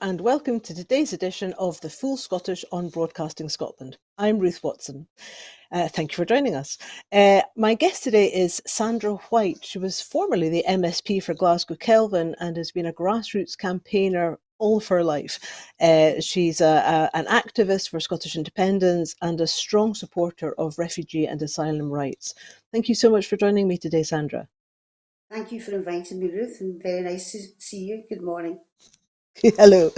and welcome to today's edition of The Full Scottish on Broadcasting Scotland. I'm Ruth Watson. Thank you for joining us. My guest today is Sandra White. She was formerly the MSP for Glasgow Kelvin and has been a grassroots campaigner all of her life. She's an activist for Scottish independence and a strong supporter of refugee and asylum rights. Thank you so much for joining me today, Sandra. Thank you for inviting me, Ruth, and very nice to see you. Good morning. Hello.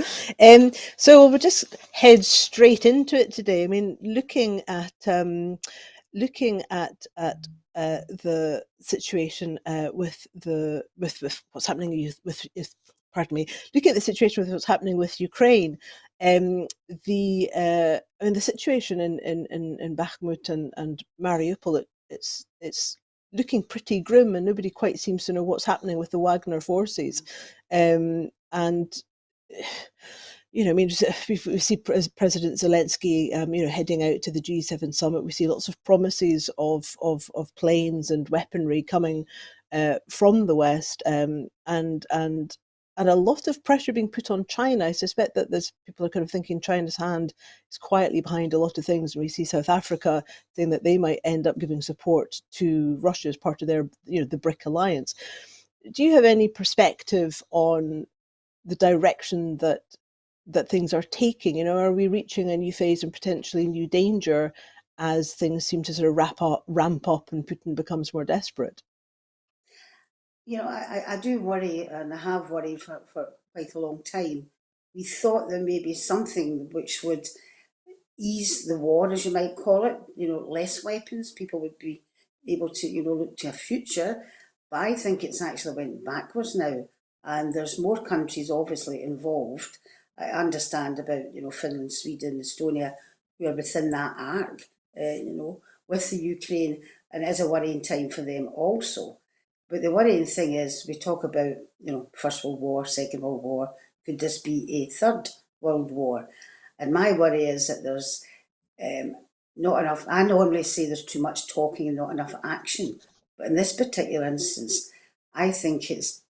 So we'll just head straight into it today. I mean, looking at the situation with what's happening pardon me, looking at the situation with what's happening with Ukraine. The situation in Bakhmut and Mariupol, it's looking pretty grim, and nobody quite seems to know what's happening with the Wagner forces. And I mean, we see President Zelensky, heading out to the G7 summit. We see lots of promises of planes and weaponry coming from the West, and a lot of pressure being put on China. I suspect that there's people are kind of thinking China's hand is quietly behind a lot of things. We see South Africa saying that they might end up giving support to Russia as part of their, the BRIC alliance. Do you have any perspective on the direction that things are taking? Are we reaching a new phase and potentially new danger as things seem to sort of ramp up and Putin becomes more desperate? I do worry, and I have worried for quite a long time. We thought there may be something which would ease the war, as you might call it, less weapons. People would be able to, look to a future. But I think it's actually went backwards now. And there's more countries obviously involved. I understand about, Finland, Sweden, Estonia, who are within that arc, with the Ukraine. And it is a worrying time for them also. But the worrying thing is, we talk about, First World War, Second World War. Could this be a third World War? And my worry is that there's not enough. I normally say there's too much talking and not enough action. But in this particular instance, I think it's,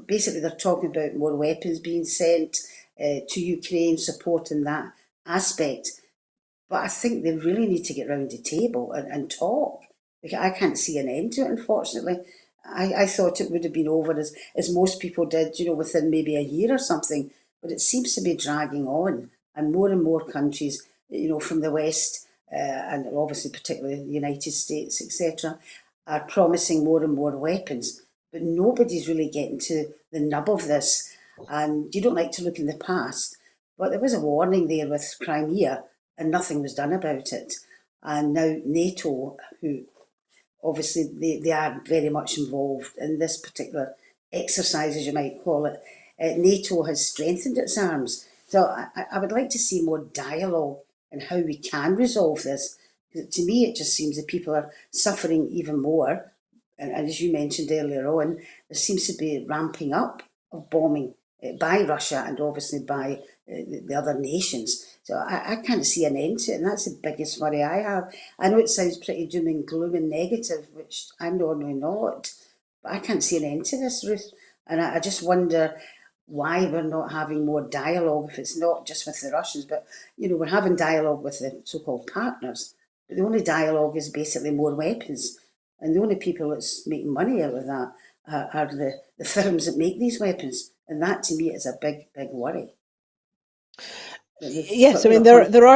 basically they're talking about more weapons being sent to Ukraine, supporting that aspect. But I think they really need to get round the table and talk. Because I can't see an end to it, unfortunately. I thought it would have been over as most people did, within maybe a year or something. But it seems to be dragging on. And more countries, from the West, and obviously particularly the United States, etc., are promising more and more weapons. But nobody's really getting to the nub of this. And you don't like to look in the past, but there was a warning there with Crimea, and nothing was done about it. And now NATO, who obviously they are very much involved in this particular exercise, as you might call it, NATO has strengthened its arms. So I would like to see more dialogue in how we can resolve this. To me, it just seems that people are suffering even more. And as you mentioned earlier on, there seems to be ramping up of bombing by Russia and obviously by the other nations. So I can't see an end to it, and that's the biggest worry I have. I know it sounds pretty doom and gloom and negative, which I'm normally not, but I can't see an end to this, Ruth. And I just wonder why we're not having more dialogue if it's not just with the Russians, but we're having dialogue with the so-called partners. But the only dialogue is basically more weapons. And the only people that's making money out of that are the firms that make these weapons. And that to me is a big, big worry. Yes, I mean there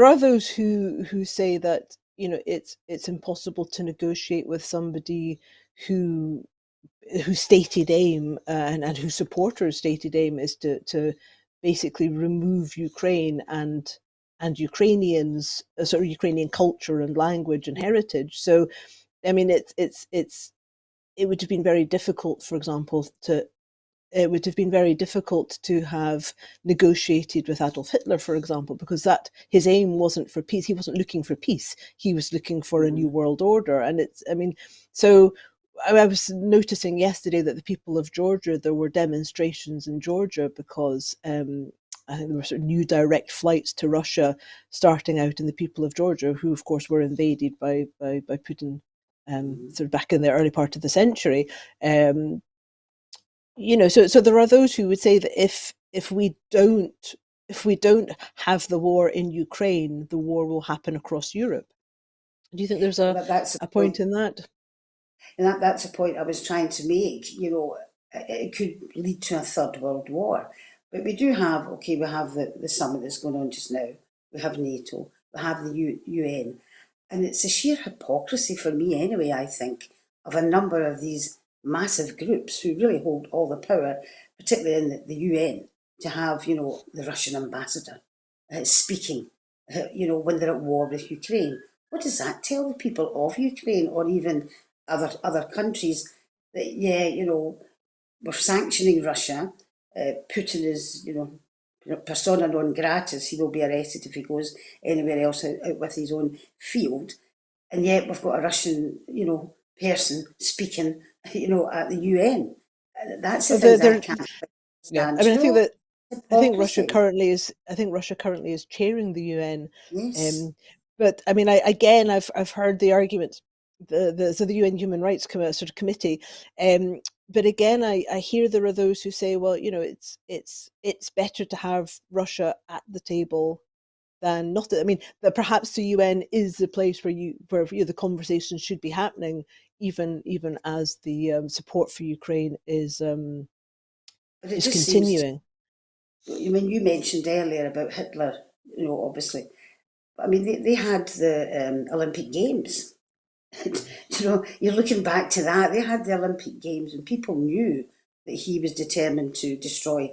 are those who say that it's impossible to negotiate with somebody who whose stated aim and whose supporters' stated aim is to basically remove Ukraine and Ukrainians, sort of Ukrainian culture and language and heritage. So, I mean, it would have been very difficult, for example, it would have been very difficult to have negotiated with Adolf Hitler, for example, because that his aim wasn't for peace. He wasn't looking for peace. He was looking for a new world order. And so I was noticing yesterday that the people of Georgia, there were demonstrations in Georgia because I think there were sort of new direct flights to Russia starting out, and the people of Georgia, who of course were invaded by Putin, sort of back in the early part of the century. So there are those who would say that if we don't have the war in Ukraine, the war will happen across Europe. Do you think there's a But that's the a point point. in that? And that's the point I was trying to make. It could lead to a third world war. But we do have, okay, we have the summit that's going on just now. We have NATO. We have the UN. And it's a sheer hypocrisy for me, anyway, I think, of a number of these massive groups who really hold all the power, particularly in the UN, to have, the Russian ambassador speaking, when they're at war with Ukraine. What does that tell the people of Ukraine or even other countries that, yeah, we're sanctioning Russia. Putin is, persona non gratis. He will be arrested if he goes anywhere else out with his own field. And yet we've got a Russian, person speaking, at the UN. That's the Well, things I can't yeah. understand. I mean, I think Russia Hypocrisy. currently is. I think Russia currently is chairing the UN. Yes. Um, but I mean, I've heard the argument, the UN Human Rights sort of committee. But again, I hear there are those who say, well, it's better to have Russia at the table than not. I mean, that perhaps the UN is the place where the conversation should be happening, even as the support for Ukraine But it is just seems, continuing. you mentioned earlier about Hitler, obviously. I mean, they had the Olympic Games. You're looking back to that. They had the Olympic Games, and people knew that he was determined to destroy,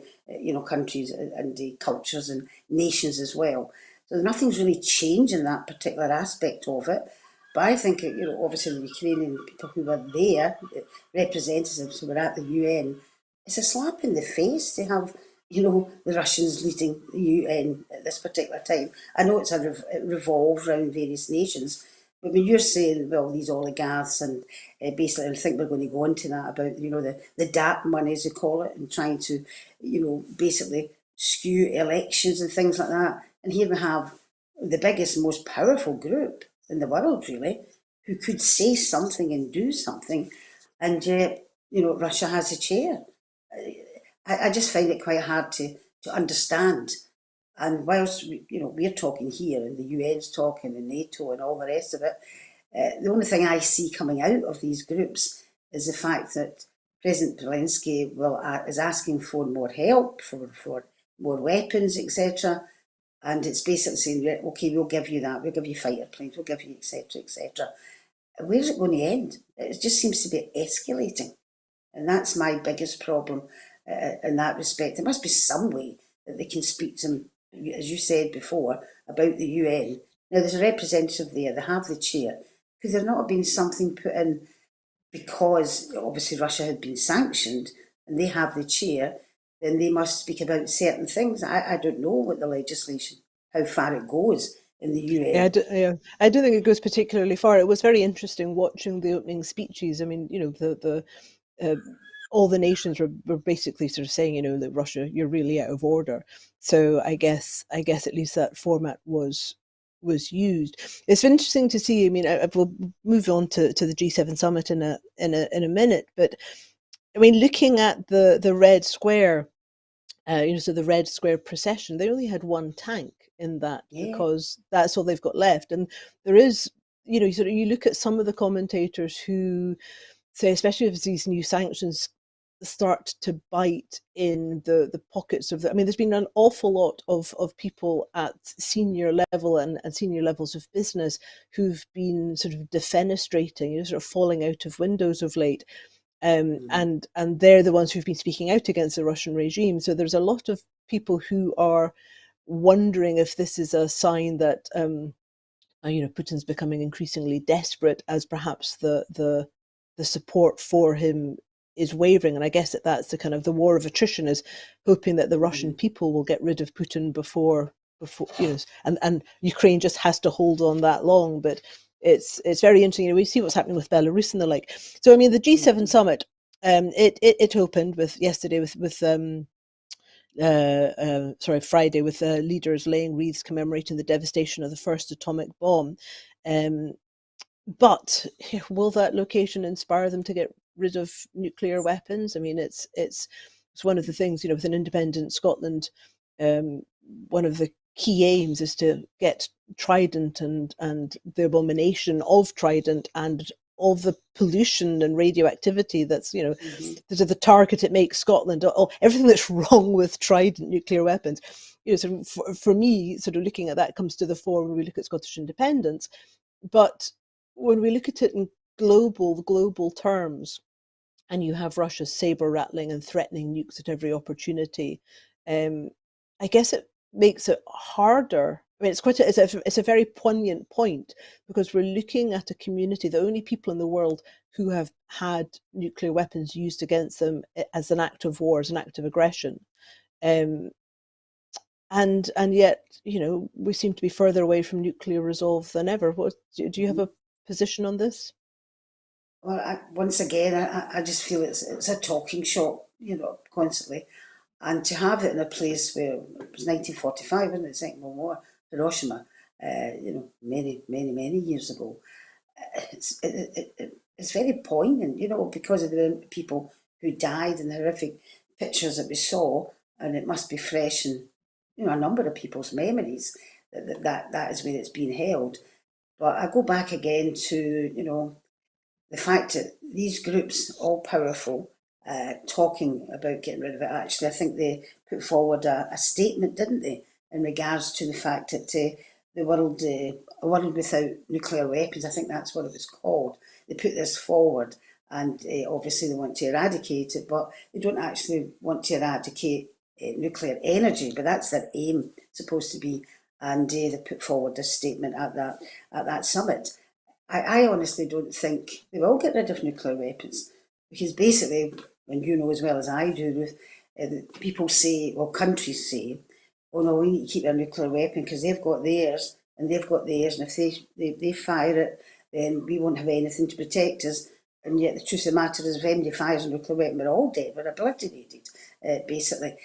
countries and the cultures and nations as well. So nothing's really changed in that particular aspect of it. But I think, obviously the Ukrainian people who were there, the representatives who were at the UN, it's a slap in the face to have, the Russians leading the UN at this particular time. I know it revolves around various nations, but when you're saying, well, these oligarchs and basically, I think we're going to go into that about, the dark money, as they call it, and trying to, basically skew elections and things like that. And here we have the biggest, most powerful group in the world, really, who could say something and do something, and yet, Russia has a chair. I just find it quite hard to understand. And whilst we're talking here, and the UN's talking, and NATO, and all the rest of it, the only thing I see coming out of these groups is the fact that President Zelensky is asking for more help, for more weapons, etc. And it's basically saying, "Yeah, okay, we'll give you that. We'll give you fighter planes. We'll give you etc. etc." Where's it going to end? It just seems to be escalating. And that's my biggest problem in that respect. There must be some way that they can speak to them, as you said before, about the UN. Now, there's a representative there, they have the chair. Could there not have been something put in because obviously Russia had been sanctioned and they have the chair, then they must speak about certain things. I don't know what the legislation, how far it goes in the Yeah, UN. yeah, I don't think it goes particularly far. It was very interesting watching the opening speeches. I mean, the all the nations were basically sort of saying, that Russia, you're really out of order. So I guess at least that format was used. It's interesting to see. I mean, I will move on to the G7 summit in a minute, but I mean, looking at the Red Square, so the Red Square procession, they only had one tank in that Yeah. because that's all they've got left. And there is, you look at some of the commentators who say, especially as these new sanctions start to bite in the pockets of the, I mean, there's been an awful lot of people at senior level and senior levels of business who've been sort of defenestrating, sort of falling out of windows of late, Mhm. and they're the ones who've been speaking out against the Russian regime. So there's a lot of people who are wondering if this is a sign that Putin's becoming increasingly desperate, as perhaps the support for him is wavering. And I guess that's the kind of the war of attrition, is hoping that the Russian Mhm. people will get rid of Putin before and Ukraine just has to hold on that long. But it's very interesting. We see what's happening with Belarus and the like. So I mean, the G7 Mhm. summit, it opened with yesterday with Friday, with leaders laying wreaths commemorating the devastation of the first atomic bomb. Um, but will that location inspire them to get rid of nuclear weapons. I mean, it's one of the things, with an independent Scotland, one of the key aims is to get Trident and the abomination of Trident and of the pollution and radioactivity that's, Mm-hmm. the target it makes Scotland, everything that's wrong with Trident nuclear weapons. So for me, sort of looking at that comes to the fore when we look at Scottish independence. But when we look at it in global terms, and you have Russia saber rattling and threatening nukes at every opportunity, um, I guess it makes it harder. I mean, it's a very poignant point, because we're looking at a community, the only people in the world who have had nuclear weapons used against them as an act of war, as an act of aggression. Um, and yet, we seem to be further away from nuclear resolve than ever. Do you have a position on this? Well, once again, I just feel it's a talking shop, constantly. And to have it in a place where it was 1945, wasn't it, the Second World War, Hiroshima, many years ago, it's very poignant, because of the people who died and the horrific pictures that we saw, and it must be fresh in, a number of people's memories that is where it's being held. But I go back again to, the fact that these groups, all powerful, talking about getting rid of it, actually, I think they put forward a statement, didn't they, in regards to the fact that the world, a world without nuclear weapons, I think that's what it was called. They put this forward, and obviously they want to eradicate it, but they don't actually want to eradicate nuclear energy, but that's their aim, supposed to be. And they put forward this statement at that summit. I honestly don't think they will get rid of nuclear weapons, because basically, and you know as well as I do, Ruth, people say, well, countries say, oh no, we need to keep our nuclear weapon because they've got theirs and they've got theirs, and if they fire it, then we won't have anything to protect us. And yet the truth of the matter is, if anybody fires a nuclear weapon, we're all dead, we're obliterated, basically.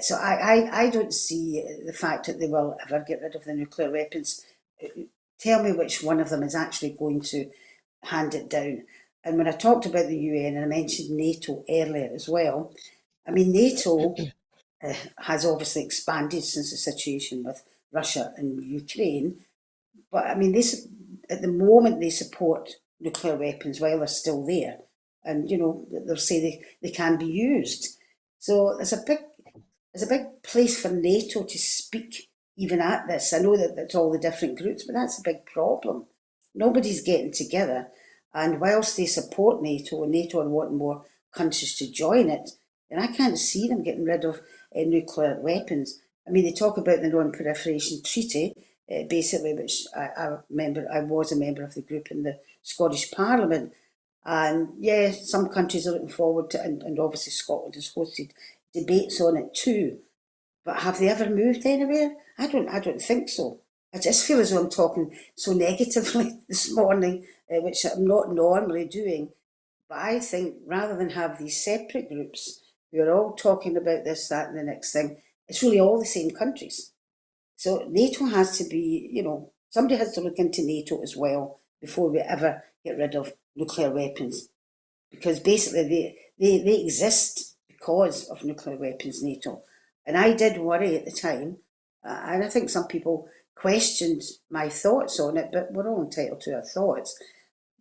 So I don't see the fact that they will ever get rid of the nuclear weapons. Tell me which one of them is actually going to hand it down. And when I talked about the UN, and I mentioned NATO earlier as well, I mean, NATO has obviously expanded since the situation with Russia and Ukraine, but I mean, at the moment they support nuclear weapons while they're still there, and they'll say they can be used. So there's a big place for NATO to speak even at this. I know that that's all the different groups, but that's a big problem. Nobody's getting together, and whilst they support NATO and NATO are wanting more countries to join it, then I can't see them getting rid of nuclear weapons. I mean, they talk about the Non-Proliferation Treaty, basically, which I was a member of the group in the Scottish Parliament, and yeah, some countries are looking forward to, and obviously Scotland has hosted debates on it too. But have they ever moved anywhere? I don't think so. I just feel as though I'm talking so negatively this morning, which I'm not normally doing. But I think rather than have these separate groups who are all talking about this, that, and the next thing, it's really all the same countries. So NATO has to be, somebody has to look into NATO as well before we ever get rid of nuclear weapons, because basically they exist because of nuclear weapons, NATO. And I did worry at the time, and I think some people questioned my thoughts on it, but we're all entitled to our thoughts.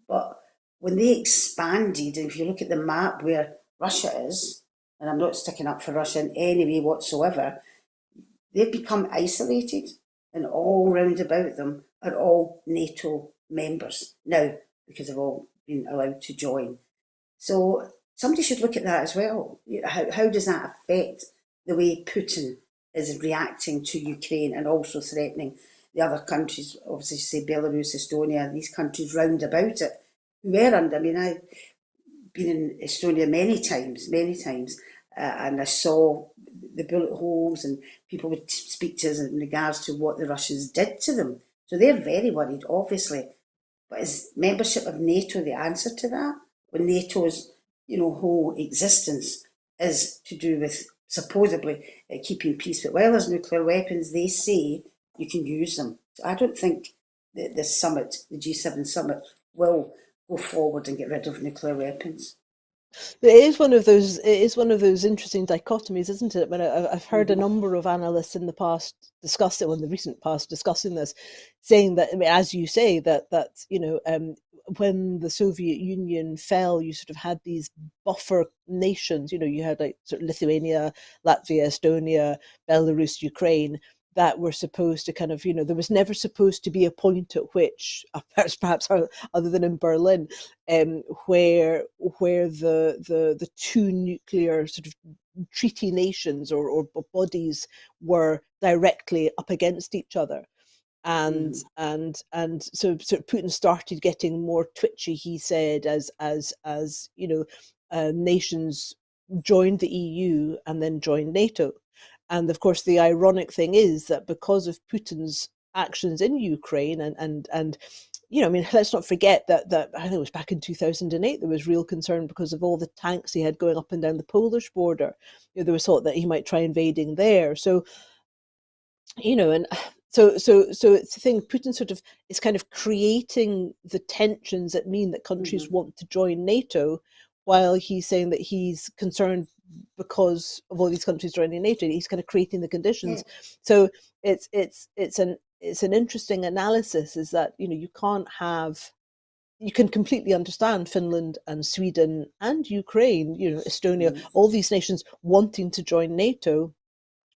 But when they expanded, and if you look at the map where Russia is, and I'm not sticking up for Russia in any way whatsoever, they've become isolated, and all round about them are all NATO members now, because they've all been allowed to join. So somebody should look at that as well. How does that affect the way Putin is reacting to Ukraine and also threatening the other countries, obviously, say Belarus, Estonia, these countries round about it, who were under. I mean, I've been in Estonia many times, and I saw the bullet holes, and people would speak to us in regards to what the Russians did to them. So they're very worried, obviously. But is membership of NATO the answer to that? When NATO's, whole existence is to do with supposedly keeping peace, but while there's nuclear weapons, they say you can use them. So I don't think that this summit, the G7 summit, will go forward and get rid of nuclear weapons. It is one of those. It is one of those interesting dichotomies, isn't it? But I've heard a Mm-hmm. number of analysts in the past discuss it, well, in the recent past, discussing this, saying that, I mean, as you say, that when the Soviet Union fell, you sort of had these buffer nations. You had like sort of Lithuania, Latvia, Estonia, Belarus, Ukraine, that were supposed to kind of, there was never supposed to be a point at which, perhaps other than in Berlin, where the two nuclear sort of treaty nations or bodies were directly up against each other. And so Putin started getting more twitchy, he said, as nations joined the EU and then joined NATO. And of course, the ironic thing is that because of Putin's actions in Ukraine, and I mean, let's not forget that I think it was back in 2008 there was real concern because of all the tanks he had going up and down the Polish border. There was thought that he might try invading there. So and so it's the thing. Putin sort of is kind of creating the tensions that mean that countries Mm-hmm. want to join NATO, while he's saying that he's concerned because of all these countries joining NATO. He's kind of creating the Yeah. conditions. So it's an interesting analysis. Is that you can't have. You can completely understand Finland and Sweden and Ukraine, Estonia, Mm-hmm. all these nations wanting to join NATO,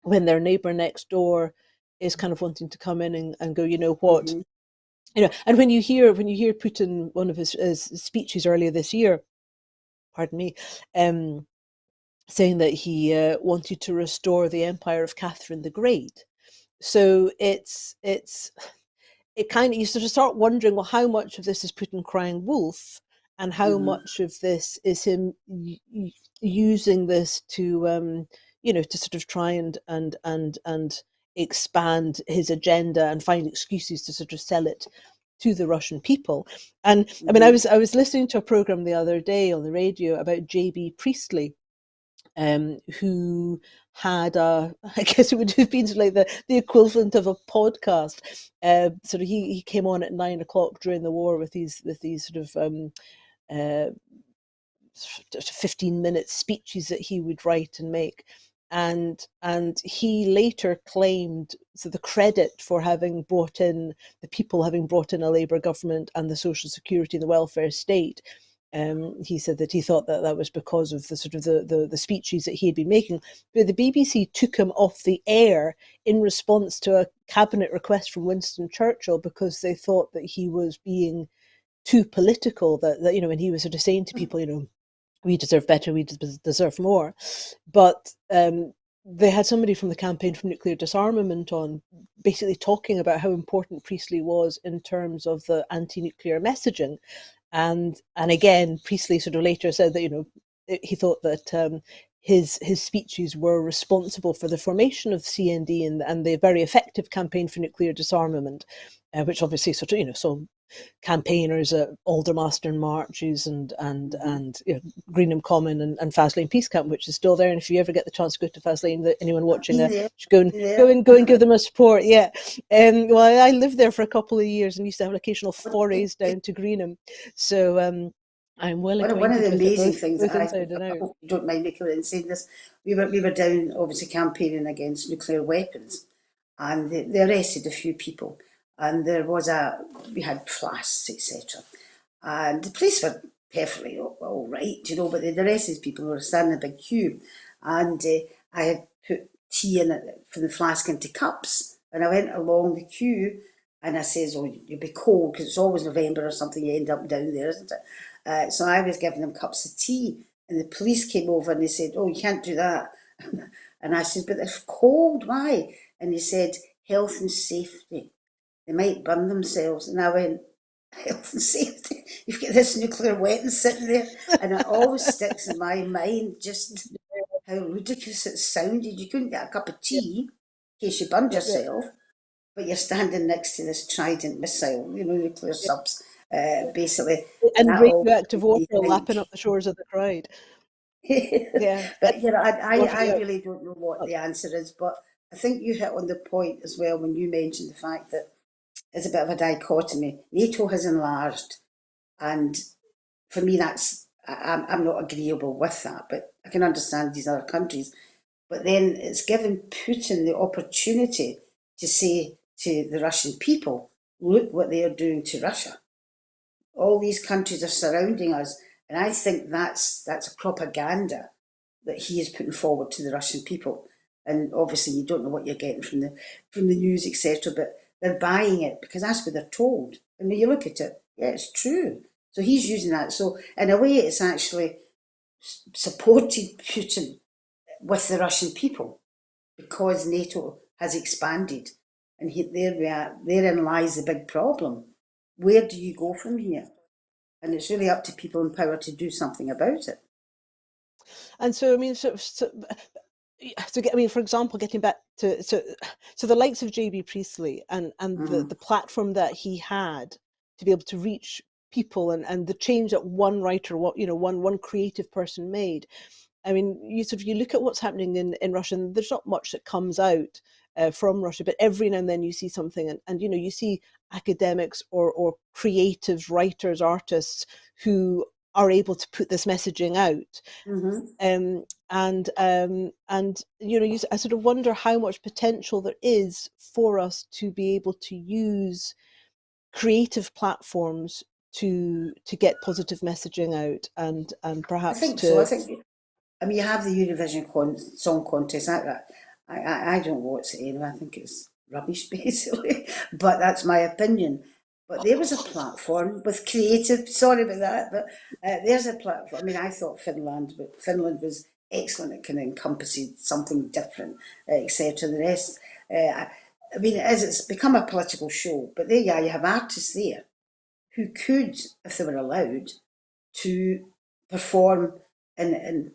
when their neighbor next door is kind of wanting to come in and go, what, Mm-hmm. and when you hear Putin, one of his speeches earlier this year, pardon me, um, saying that he wanted to restore the empire of Catherine the Great. So it kind of, you sort of start wondering, well, how much of this is Putin crying wolf, and how Mm-hmm. much of this is him using this to sort of try and expand his agenda and find excuses to sort of sell it to the Russian people. And I mean, I Mm-hmm. was I was listening to a program the other day on the radio about J.B. Priestley, who had I guess it would have been like the equivalent of a podcast. Sort of, he came on at 9 o'clock during the war with these sort of 15-minute speeches that he would write and make. And he later claimed, so, the credit for having brought in the people, having brought in a Labour government and the social security and the welfare state. He said that he thought that that was because of the sort of the speeches that he had been making. But the BBC took him off the air in response to a cabinet request from Winston Churchill, because they thought that he was being too political. That when he was sort of saying to people, we deserve better, we deserve more. But they had somebody from the Campaign for Nuclear Disarmament on, basically talking about how important Priestley was in terms of the anti-nuclear messaging. And again, Priestley sort of later said that he thought that his speeches were responsible for the formation of CND and the very effective Campaign for Nuclear Disarmament, which obviously sort of saw campaigners at Aldermaston marches Mm-hmm. and Greenham Common and Faslane Peace Camp, which is still there. And if you ever get the chance to go to Faslane, anyone I've watching, been there. should go and Been go there. and go and give them a support. Yeah. Well, I lived there for a couple of years and used to have occasional forays down to Greenham, so I'm well One of acquainted the with it, amazing both things that both inside and I out. hope you don't mind me clearly saying this, we were down obviously campaigning against nuclear weapons, and they arrested a few people, and we had flasks, etc. And the police were perfectly all right, but they'd arrested people who were standing in a big queue, and I had put tea in it from the flask into cups, and I went along the queue, and I says, "Oh, you'll be cold because it's always November or something. You end up down there, isn't it?" So I was giving them cups of tea, and the police came over and they said, "Oh, you can't do that." And I said, "But they're cold, why?" And he said, "Health and safety. They might burn themselves." And I went, "Health and safety? You've got this nuclear weapon sitting there." And it always sticks in my mind just how ridiculous it sounded. You couldn't get a cup of Yeah, tea in case you burned yeah, yeah. yourself, but you're standing next to this Trident missile, nuclear Yeah. subs, basically. And And that all radioactive made me water lapping think. up the shores of the Clyde. Yeah, But I yeah. really don't know what the answer is. But I think you hit on the point as well when you mentioned the fact that it's a bit of a dichotomy. NATO has enlarged, and for me, that's I'm not agreeable with that, but I can understand these other countries. But then it's given Putin the opportunity to say to the Russian people, look what they are doing to Russia. All these countries are surrounding us, and I think that's a propaganda that he is putting forward to the Russian people. And obviously, you don't know what you're getting from the news, etc. But they're buying it because that's what they're told. And when you look at it, yeah, it's true. So he's using that. So in a way, it's actually supported Putin with the Russian people because NATO has expanded, and there we are. Therein lies the big problem. Where do you go from here? And it's really up to people in power to do something about it. And so, I mean, I mean, for example, getting back to the likes of JB Priestley and Mm-hmm. the platform that he had to be able to reach people and the change that one writer, what one creative person made. I mean, you look at what's happening in Russia, and there's not much that comes out from Russia, but every now and then you see something, and you see academics or creatives, writers, artists who are able to put this messaging out. Mm-hmm. I sort of wonder how much potential there is for us to be able to use creative platforms to get positive messaging out and I perhaps think so. to. I mean, you have the Eurovision Song Contest. I don't watch it anyway. I think it's rubbish, basically. But that's my opinion. But there was a platform with creative. Sorry about that, but there's a platform. I mean, I thought Finland was excellent. It kind of encompassed something different, etc. The rest. I mean, it's become a political show. But there, yeah, you have artists there who could, if they were allowed, to perform and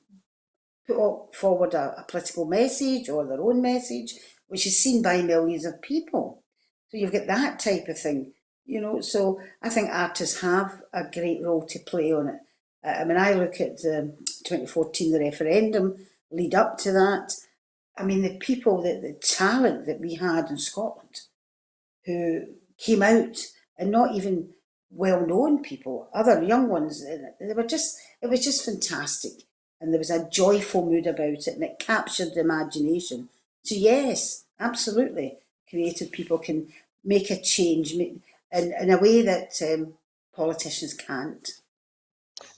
put forward a political message or their own message, which is seen by millions of people. So you've got that type of thing, you know. So I think artists have a great role to play on it. I mean, I look at 2014, the referendum, lead up to that. I mean, the people, the talent that we had in Scotland who came out, and not even well-known people, other young ones. They were just, it was just fantastic, and there was a joyful mood about it, and it captured the imagination. So yes, absolutely, creative people can make a change in a way that politicians can't.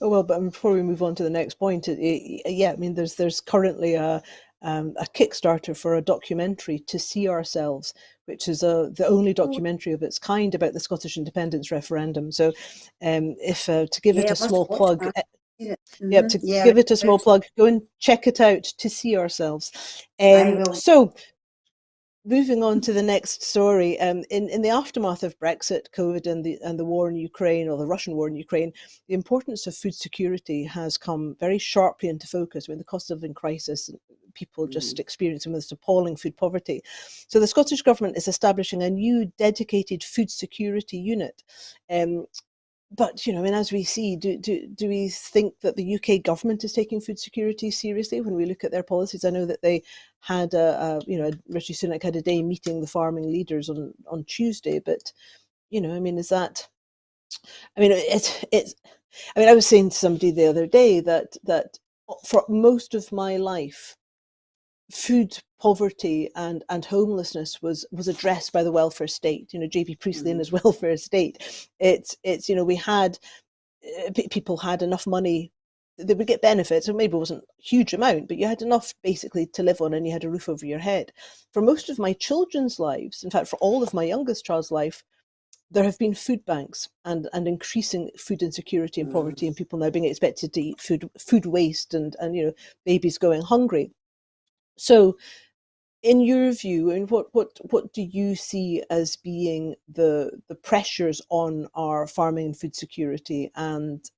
Oh well, but before we move on to the next point, yeah, I mean, there's currently a Kickstarter for a documentary, To See Ourselves, which is the only Oh, documentary of its kind about the Scottish independence referendum. So, if to give it yeah, a I must small watch plug, that. Seen it. yep, to Yeah, give it a small plug, go and check it out. To See Ourselves. I will. So moving on to the next story, in the aftermath of Brexit, COVID, and the war in Ukraine, or the Russian war in Ukraine, the importance of food security has come very sharply into focus. I mean, the cost of living crisis, people just Mhm. experiencing this appalling food poverty. So the Scottish Government is establishing a new dedicated food security unit. Um, but I mean, as we see, do we think that the UK government is taking food security seriously when we look at their policies? I know that they had Rishi Sunak had a day meeting the farming leaders on Tuesday, but I mean, is that? I mean, it's. I mean, I was saying to somebody the other day that for most of my life, food poverty and homelessness was addressed by the welfare state. JP Priestley and Mhm. his welfare state. It's we had people had enough money, they would get benefits, and maybe it wasn't a huge amount, but you had enough basically to live on, and you had a roof over your head. For most of my children's lives, in fact for all of my youngest child's life, there have been food banks and increasing food insecurity and Mhm. poverty, and people now being expected to eat food waste, and babies going hungry. So in your view, and what do you see as being the pressures on our farming and food security, and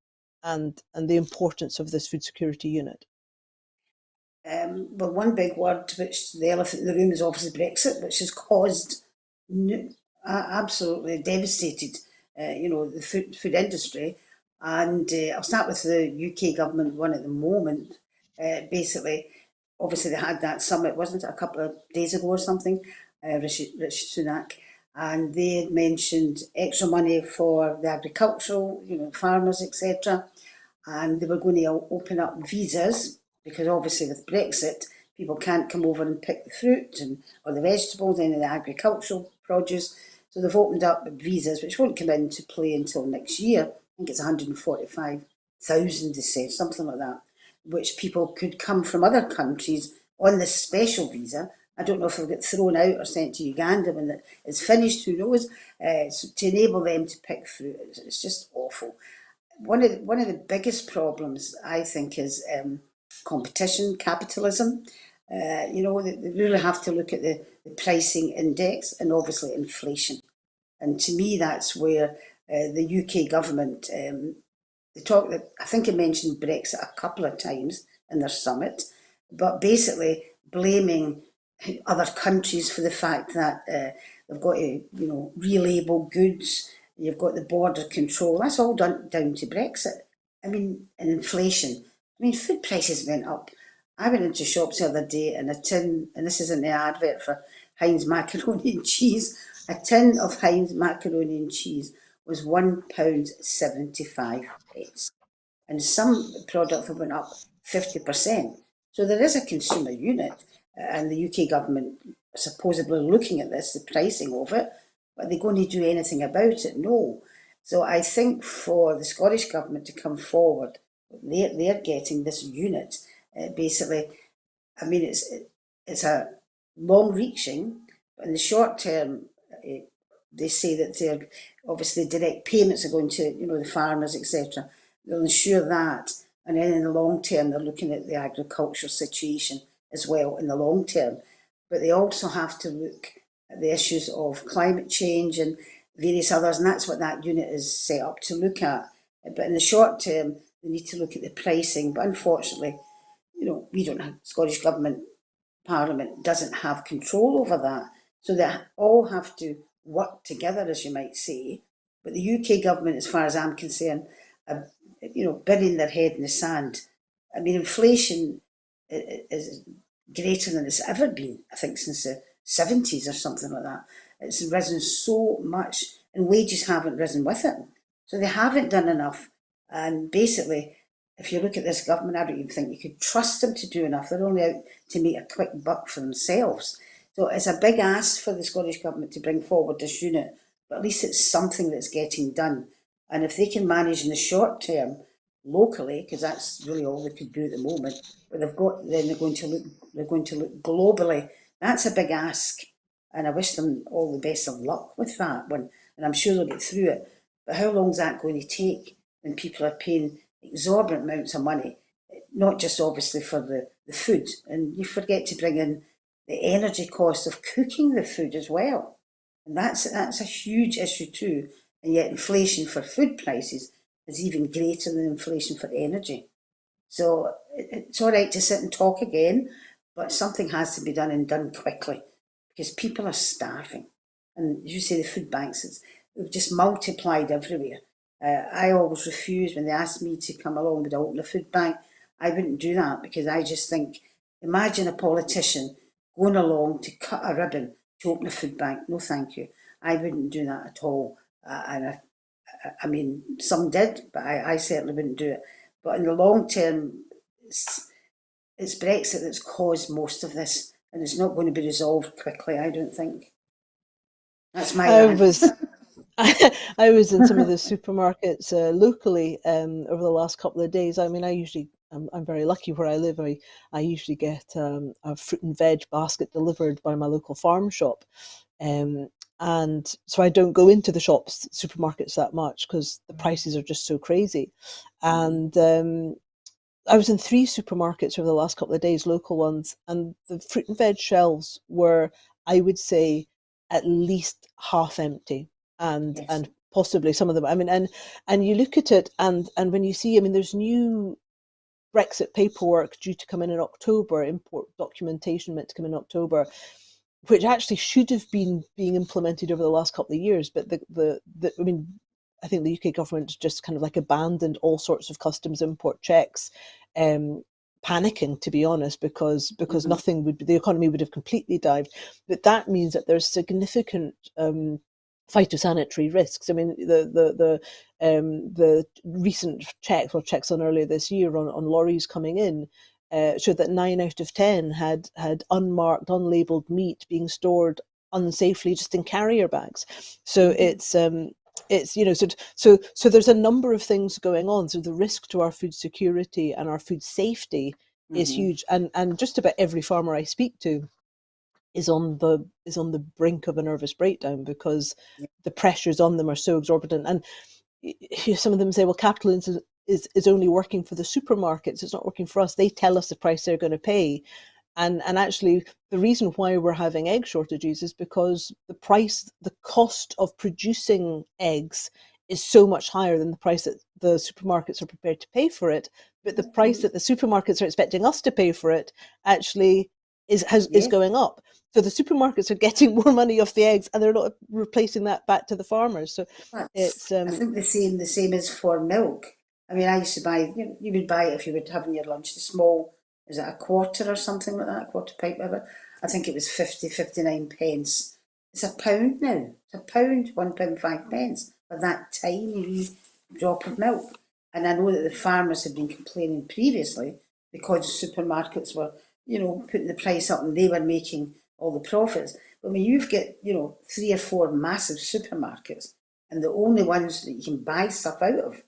the importance of this food security unit? Well, one big word, which the elephant in the room, is obviously Brexit, which has caused absolutely devastated, the food industry. And I'll start with the UK government one at the moment. Basically, obviously they had that summit, wasn't it, a couple of days ago or something, Rishi Sunak, and they had mentioned extra money for the agricultural, farmers, etc. and they were going to open up visas because obviously with Brexit, people can't come over and pick the fruit and or the vegetables, any of the agricultural produce. So they've opened up visas, which won't come into play until next year. I think it's 145,000, they say, something like that, which people could come from other countries on this special visa. I don't know if they'll get thrown out or sent to Uganda when it's finished, who knows, so to enable them to pick fruit. It's just awful. One of the biggest problems, I think, is competition, capitalism. They really have to look at the pricing index and obviously inflation. And to me, that's where the UK government, they talk that I think it mentioned Brexit a couple of times in their summit, but basically blaming other countries for the fact that they've got to, relabel goods. You've got the border control. That's all down to Brexit. I mean, and inflation. I mean, food prices went up. I went into shops the other day and a tin, and this isn't the advert for Heinz macaroni and cheese. A tin of Heinz macaroni and cheese was £1.75, and some products have went up 50%. So there is a consumer unit, and the UK government are supposedly looking at this, the pricing of it, but are they going to do anything about it? No. So I think for the Scottish government to come forward, they're getting this unit. Basically, I mean, it's a long reaching, but in the short term, they say that they're obviously direct payments are going to the farmers, etc. They'll ensure that, and then in the long term, they're looking at the agricultural situation as well in the long term. But they also have to look at the issues of climate change and various others, and that's what that unit is set up to look at. But in the short term, they need to look at the pricing. But unfortunately, we don't have Scottish government Parliament doesn't have control over that. So they all have to work together, as you might say. But the UK government, as far as I'm concerned, are, burying their head in the sand. I mean, inflation is greater than it's ever been, I think, since the 70s or something like that. It's risen so much, and wages haven't risen with it. So they haven't done enough. And basically, if you look at this government, I don't even think you could trust them to do enough. They're only out to make a quick buck for themselves. So it's a big ask for the Scottish government to bring forward this unit, but at least it's something that's getting done. And if they can manage in the short term, locally, because that's really all they could do at the moment, but then they're going to look globally. That's a big ask, and I wish them all the best of luck with that one. And I'm sure they'll get through it. But how long is that going to take when people are paying exorbitant amounts of money, not just obviously for the food, and you forget to bring in the energy cost of cooking the food as well. And that's a huge issue too. And yet inflation for food prices is even greater than inflation for energy. So it's all right to sit and talk again, but something has to be done and done quickly because people are starving. And as you say, the food banks, they've just multiplied everywhere. I always refuse when they ask me to come along with open a food bank. I wouldn't do that because I just think, imagine a politician going along to cut a ribbon to open a food bank. No, thank you. I wouldn't do that at all. I mean, some did, but I certainly wouldn't do it. But in the long term, it's Brexit that's caused most of this, and it's not going to be resolved quickly, I don't think. That's my I rant. was I was in some of the supermarkets locally over the last couple of days. I mean, I'm very lucky where I live. I usually get a fruit and veg basket delivered by my local farm shop. Um, and so I don't go into the shops, supermarkets that much because the prices are just so crazy. And I was in three supermarkets over the last couple of days, local ones, and the fruit and veg shelves were, I would say, at least half empty, Yes. and possibly some of them. I mean, and you look at it, and when you see, I mean, there's new Brexit paperwork due to come in October, import documentation meant to come in October, which actually should have been being implemented over the last couple of years. But I mean, I think the UK government just kind of like abandoned all sorts of customs import checks, um, panicking, to be honest, because Mm-hmm. nothing would the economy would have completely dived. But that means that there's significant phytosanitary risks. I mean, the recent checks on earlier this year on lorries coming in showed that 9 out of 10 had unmarked, unlabeled meat being stored unsafely just in carrier bags. So it's so there's a number of things going on. So the risk to our food security and our food safety is Mm-hmm. huge, and just about every farmer I speak to is on the brink of a nervous breakdown because Yeah. the pressures on them are so exorbitant. And some of them say, well, capitalism is only working for the supermarkets, it's not working for us. They tell us the price they're going to pay. And actually, the reason why we're having egg shortages is because the cost of producing eggs is so much higher than the price that the supermarkets are prepared to pay for it. But the price that the supermarkets are expecting us to pay for it actually is Yeah. going up. So the supermarkets are getting more money off the eggs, and they're not replacing that back to the farmers. So That's, it's I think the same as for milk. I mean, I used to buy, you would buy it if you were having your lunch, the small, is it a quarter or something like that, a quarter pint, whatever. I think it was 59 pence. It's a pound now. It's a pound, £1.05 for that tiny wee drop of milk. And I know that the farmers had been complaining previously because supermarkets were, putting the price up and they were making all the profits. But when you've got, three or four massive supermarkets and the only ones that you can buy stuff out of,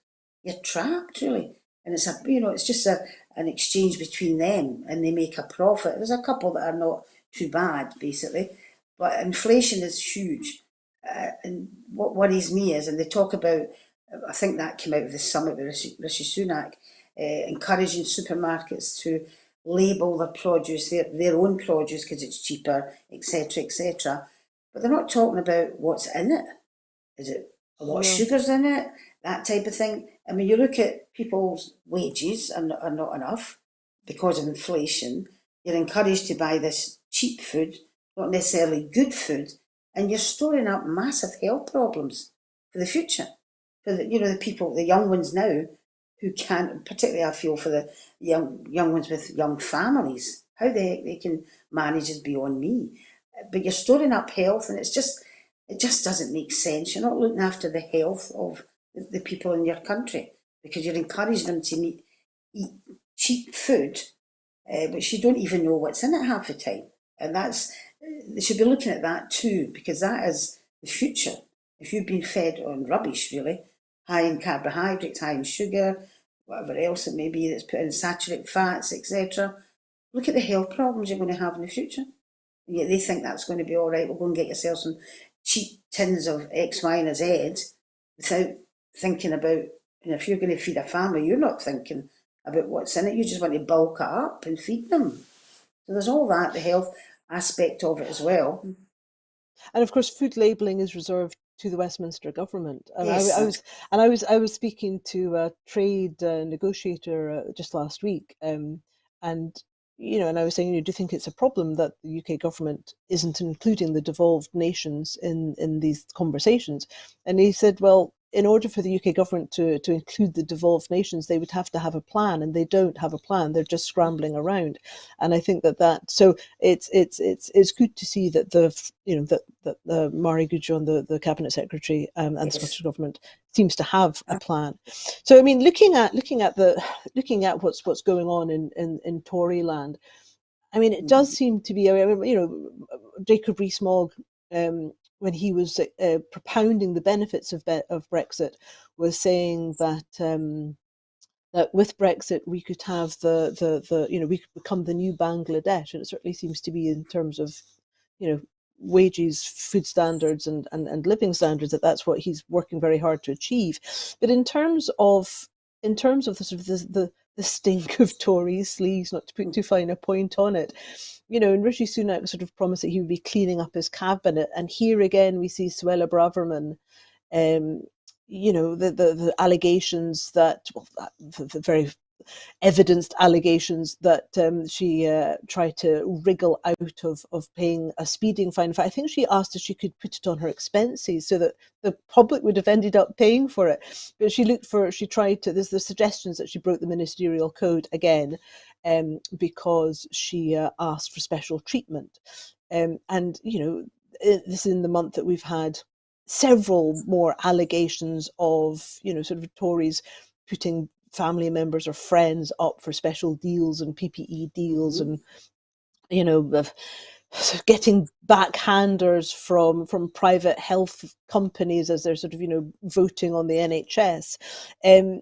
you're trapped really. And it's just an exchange between them and they make a profit. There's a couple that are not too bad, basically, but inflation is huge. And what worries me is, and they talk about, I think that came out of the summit with Rishi Sunak, encouraging supermarkets to label their produce, their own produce, because it's cheaper, etc., etc. But they're not talking about what's in it. Is it a lot of no. sugars in it? That type of thing. I mean, you look at people's wages are not enough because of inflation. You're encouraged to buy this cheap food, not necessarily good food, and you're storing up massive health problems for the future. For the people, the young ones now, who can't. Particularly, I feel for the young ones with young families. How they can manage is beyond me. But you're storing up health, and it just doesn't make sense. You're not looking after the health of the people in your country because you're encouraging them to eat cheap food, which you don't even know what's in it half the time. And they should be looking at that too, because that is the future. If you've been fed on rubbish, really, high in carbohydrates, high in sugar, whatever else it may be that's put in saturated fats, etc., look at the health problems you're going to have in the future. Yeah, they think that's going to be all right. We'll go and get yourself some cheap tins of X, Y, and Z without thinking about, if you're going to feed a family, you're not thinking about what's in it. You just want to bulk it up and feed them. So there's all that, the health aspect of it as well. And of course, food labelling is reserved to the Westminster government. And I, Yes, I that's was and I was speaking to a trade negotiator just last week, and and I was saying, do you think it's a problem that the UK government isn't including the devolved nations in these conversations? And he said, well, in order for the UK government to include the devolved nations, they would have to have a plan, and they don't have a plan. They're just scrambling around. And I think so it's good to see that that Mari Gudjon, the cabinet secretary, and the yes. Scottish government seems to have a plan. So I mean, looking at what's going on in Tory land, I mean, it does Mm-hmm. seem to be, Jacob Rees-Mogg, when he was propounding the benefits of Brexit, was saying that with Brexit we could have we could become the new Bangladesh, and it certainly seems to be in terms of you know wages, food standards, and living standards, that's what he's working very hard to achieve. But in terms of the sort of the stink of Tory sleaze, not to put too fine a point on it, and Rishi Sunak sort of promised that he would be cleaning up his cabinet, and here again we see Suella Braverman, um, the allegations that, well, the very evidenced allegations that she tried to wriggle out of paying a speeding fine. In fact, I think she asked if she could put it on her expenses so that the public would have ended up paying for it. But there's the suggestions that she broke the ministerial code again, because she asked for special treatment. And this is in the month that we've had several more allegations of, sort of Tories putting family members or friends up for special deals and PPE deals, Mm-hmm. and getting backhanders from private health companies as they're sort of voting on the NHS. I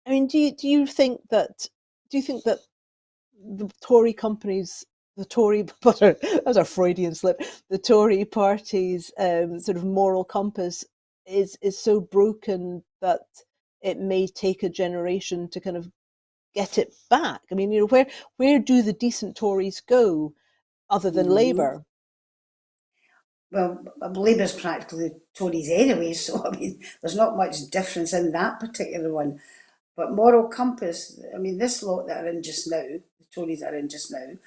mean, do you think that the Tory companies, the Tory, that's a Freudian slip, the Tory party's sort of moral compass is so broken that it may take a generation to kind of get it back? I mean, where do the decent Tories go other than Mm-hmm. Labour? Well, Labour's practically Tories anyway, so I mean, there's not much difference in that particular one. But moral compass, I mean, this lot that are in just now, the Tories that are in just now,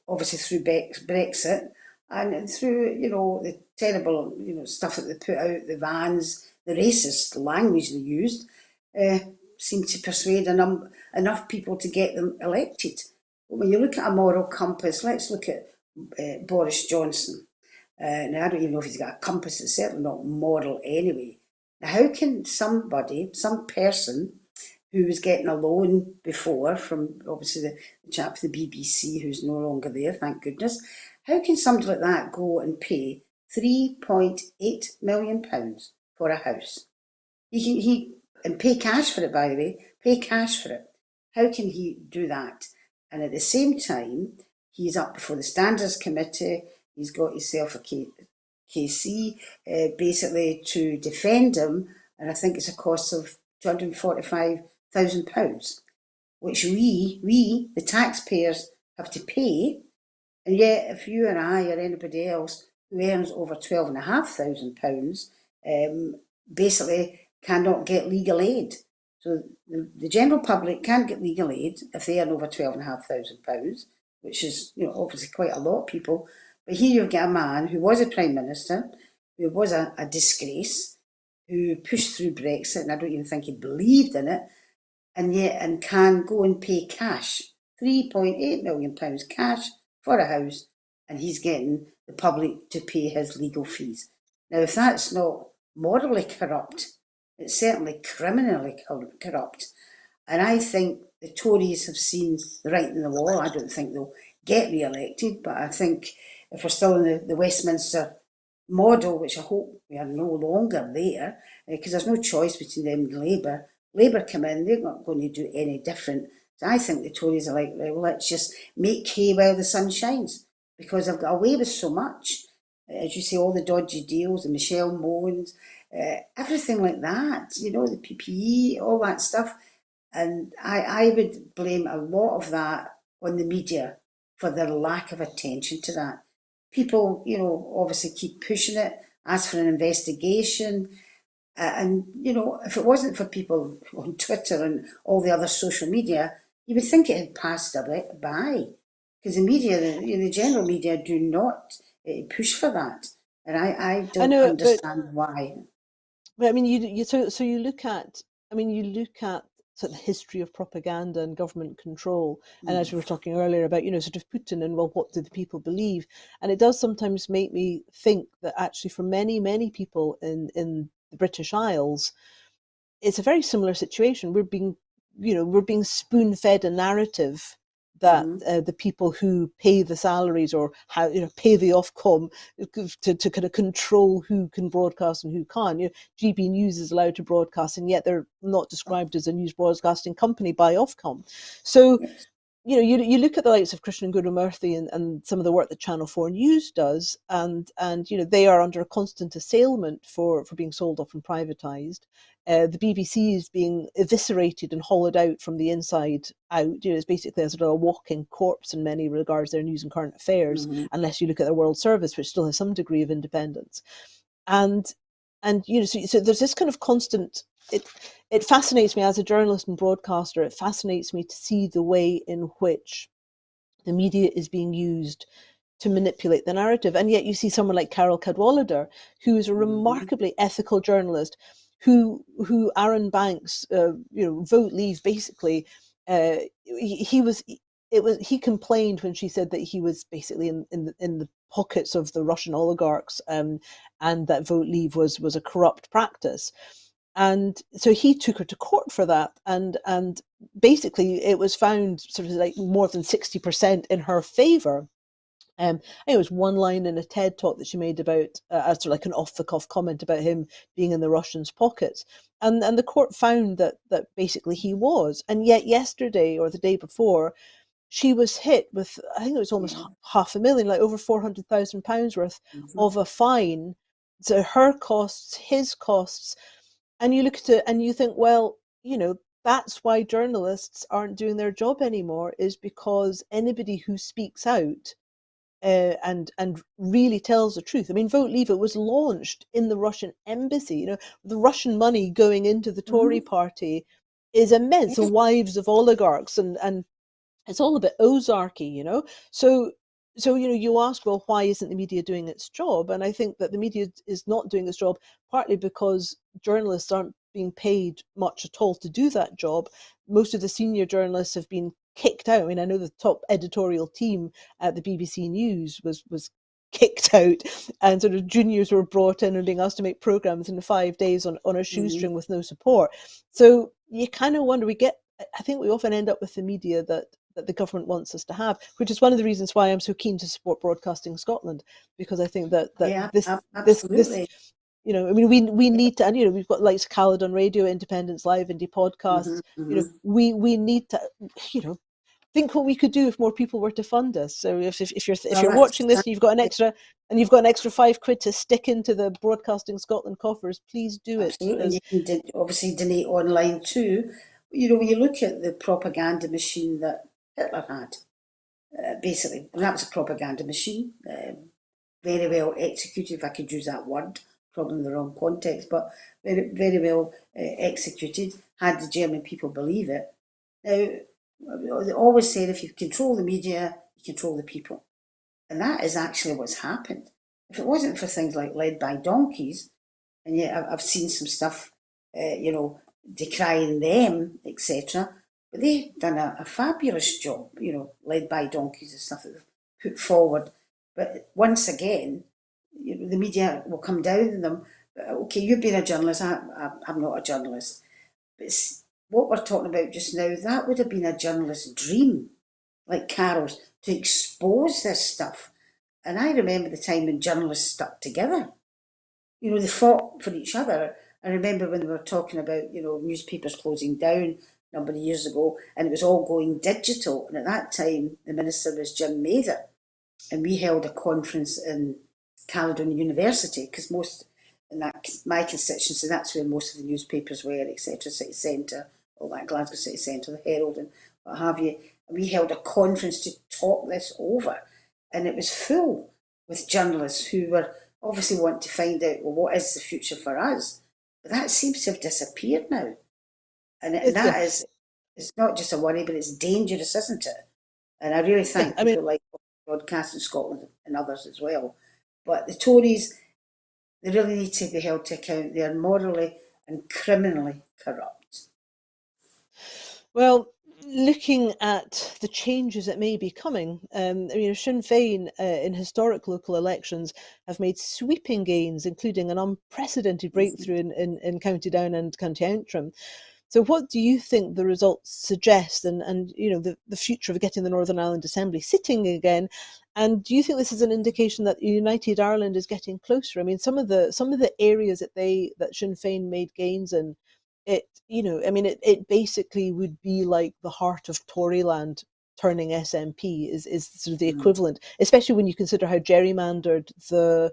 obviously through Brexit and through, the terrible, stuff that they put out, the vans, the racist language they used, uh, seemed to persuade enough people to get them elected. But when you look at a moral compass, let's look at Boris Johnson. Now, I don't even know if he's got a compass, it's certainly not moral anyway. Now, how can some person who was getting a loan before from obviously the chap for the BBC who's no longer there, thank goodness, how can somebody like that go and pay £3.8 million for a house? He and pay cash for it, by the way, pay cash for it. How can he do that? And at the same time, he's up before the Standards Committee. He's got himself a KC, basically to defend him, and I think it's a cost of £245,000, which we the taxpayers have to pay. And yet, if you and I or anybody else who earns over £12,500, basically cannot get legal aid. So the general public can't get legal aid if they earn over £12,500, which is obviously quite a lot of people. But here you've got a man who was a prime minister, who was a disgrace, who pushed through Brexit, and I don't even think he believed in it, and can go and pay cash, £3.8 million cash for a house, and he's getting the public to pay his legal fees. Now, if that's not morally corrupt, it's certainly criminally corrupt. And I think the Tories have seen the writing on the wall. I don't think they'll get re-elected, but I think if we're still in the Westminster model, which I hope we are no longer there, because there's no choice between them and Labour. Labour come in, they're not going to do any different. So I think the Tories are like, well, let's just make hay while the sun shines, because they've got away with so much. As you say, all the dodgy deals, the Michelle Moans, everything like that, the PPE, all that stuff. And I would blame a lot of that on the media for their lack of attention to that. People, obviously keep pushing it, ask for an investigation. And, if it wasn't for people on Twitter and all the other social media, you would think it had passed a bit by. Because the media, the general media, do not push for that. And I I don't know, understand why. but I mean, so you look at, I mean, you look at sort of the history of propaganda and government control, and as we were talking earlier about, sort of Putin and, well, what do the people believe? And it does sometimes make me think that actually, for many people in the British Isles, it's a very similar situation. We're being spoon fed a narrative that Mm-hmm. the people who pay the salaries, or how pay the Ofcom to kind of control who can broadcast and who can't. GB News is allowed to broadcast, and yet they're not described as a news broadcasting company by Ofcom. So Yes. you look at the likes of Krishnan Gurumurthy and some of the work that Channel 4 News does, and they are under a constant assailment for being sold off and privatised. The BBC is being eviscerated and hollowed out from the inside out. It's basically a sort of a walking corpse in many regards, their news and current affairs, Mm-hmm. unless you look at their World Service, which still has some degree of independence. And so there's this kind of constant. It fascinates me as a journalist and broadcaster. It fascinates me to see the way in which the media is being used to manipulate the narrative. And yet you see someone like Carol Cadwallader, who is a Mm-hmm. remarkably ethical journalist, who Aaron Banks, vote leave basically. He was he complained when she said that he was basically in the pockets of the Russian oligarchs, and that vote leave was a corrupt practice. And so he took her to court for that, and basically it was found sort of like more than 60% in her favor. I think it was one line in a TED talk that she made about, as sort of like an off the cuff comment about him being in the Russians' pockets, and the court found that basically he was, and yet yesterday or the day before, she was hit with, I think it was almost Yeah. £500,000, like over £400,000 worth Mm-hmm. of a fine. So her costs, his costs, and you look at it and you think, well, that's why journalists aren't doing their job anymore, is because anybody who speaks out and really tells the truth. I mean, Vote Leave It was launched in the Russian embassy. The Russian money going into the Tory Mm-hmm. party is immense. The Yeah. wives of oligarchs, and it's all a bit ozarky. So you ask, well, why isn't the media doing its job? And I think that the media is not doing its job partly because journalists aren't being paid much at all to do that job. Most of the senior journalists have been kicked out. I mean, I know the top editorial team at the BBC News was kicked out, and sort of juniors were brought in and being asked to make programs in 5 days on a Mm-hmm. shoestring with no support. So you kind of wonder, I think we often end up with the media that the government wants us to have, which is one of the reasons why I'm so keen to support Broadcasting Scotland, because I think that Yeah, this absolutely. I mean, we need to, and we've got like Caledon Radio, Independence Live, Indie Mm-hmm. Podcasts. Mm-hmm. We need to, you know, think what we could do if more people were to fund us. So if Well, you're watching this that's and you've got an extra £5 to stick into the Broadcasting Scotland coffers, please do it, absolutely. And because you can obviously donate online too. When you look at the propaganda machine that Hitler had, basically, and that was a propaganda machine, very well executed, if I could use that word, probably in the wrong context, but very, very well executed, had the German people believe it. Now, they always said if you control the media, you control the people. And that is actually what's happened. If it wasn't for things like Led by Donkeys, and yet I've seen some stuff, decrying them, etc. But they've done a fabulous job, Led by Donkeys and stuff that they've put forward. But once again, the media will come down on them. Okay, you've been a journalist. I'm not a journalist. But what we're talking about just now, that would have been a journalist's dream, like Carol's, to expose this stuff. And I remember the time when journalists stuck together. They fought for each other. I remember when they were talking about, newspapers closing down a number of years ago, and it was all going digital. And at that time, the minister was Jim Mather, and we held a conference in Caledon University, because most in that my constituency, that's where most of the newspapers were, etc. City Centre, all that, Glasgow City Centre, the Herald, and what have you. And we held a conference to talk this over, and it was full with journalists who were obviously wanting to find out, well, what is the future for us? But that seems to have disappeared now, and yeah, that is, it's not just a worry, but it's dangerous, isn't it? And I really yeah. thank I mean, people like Broadcasting Scotland and others as well. But the Tories, they really need to be held to account. They are morally and criminally corrupt. well, looking at the changes that may be coming, Sinn Féin in historic local elections have made sweeping gains, including an unprecedented breakthrough in County Down and County Antrim. So, what do you think the results suggest, and the future of getting the Northern Ireland Assembly sitting again? And do you think this is an indication that United Ireland is getting closer? I mean, some of the areas that Sinn Féin made gains in, it basically would be like the heart of Toryland turning SNP is sort of the Mm. equivalent, especially when you consider how gerrymandered the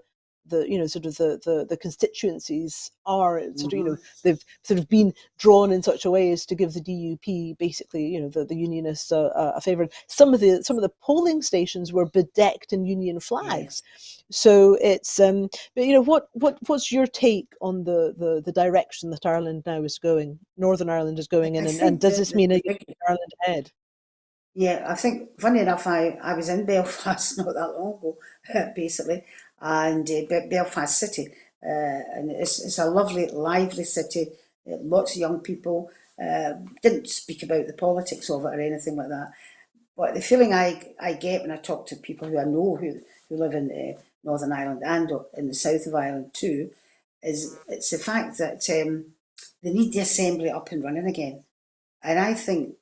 constituencies are. Mm-hmm. They've sort of been drawn in such a way as to give the DUP basically, the unionists a favour. Some of the polling stations were bedecked in union Yeah. flags. So it's but what's your take on the direction that Ireland now is going, Northern Ireland is going in, I and think does this mean a the United big, Ireland ahead? yeah, I think, funny enough, I was in Belfast not that long ago, basically, and Belfast City. And it's a lovely, lively city, lots of young people. Didn't speak about the politics of it or anything like that. But the feeling I get when I talk to people who I know who live in Northern Ireland and in the south of Ireland too, is it's the fact that they need the assembly up and running again. And I think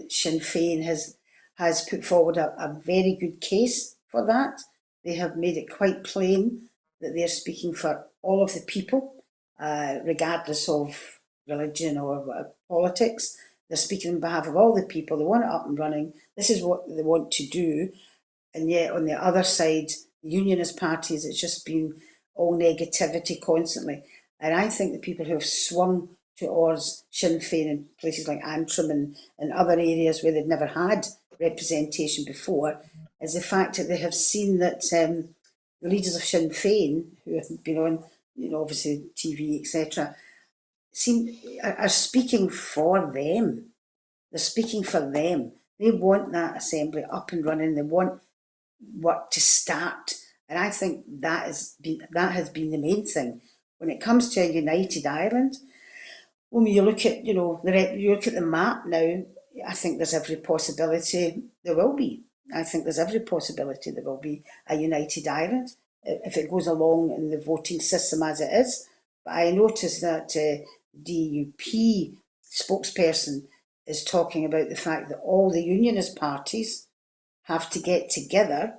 Sinn Féin has put forward a very good case for that. They have made it quite plain that they're speaking for all of the people, regardless of religion or politics. They're speaking on behalf of all the people. They want it up and running. This is what they want to do. And yet, on the other side, the unionist parties, it's just been all negativity constantly. And I think the people who have swung towards Sinn Féin in places like Antrim and other areas where they've never had representation before is the fact that they have seen that the leaders of Sinn Féin, who have been on, obviously TV, etc., are speaking for them. They're speaking for them. They want that assembly up and running. They want work to start. And I think that has been the main thing. When it comes to a united Ireland, when you look at you look at the map now, I think there's every possibility there will be. I think there's every possibility there will be a united Ireland if it goes along in the voting system as it is. But I noticed that DUP spokesperson is talking about the fact that all the unionist parties have to get together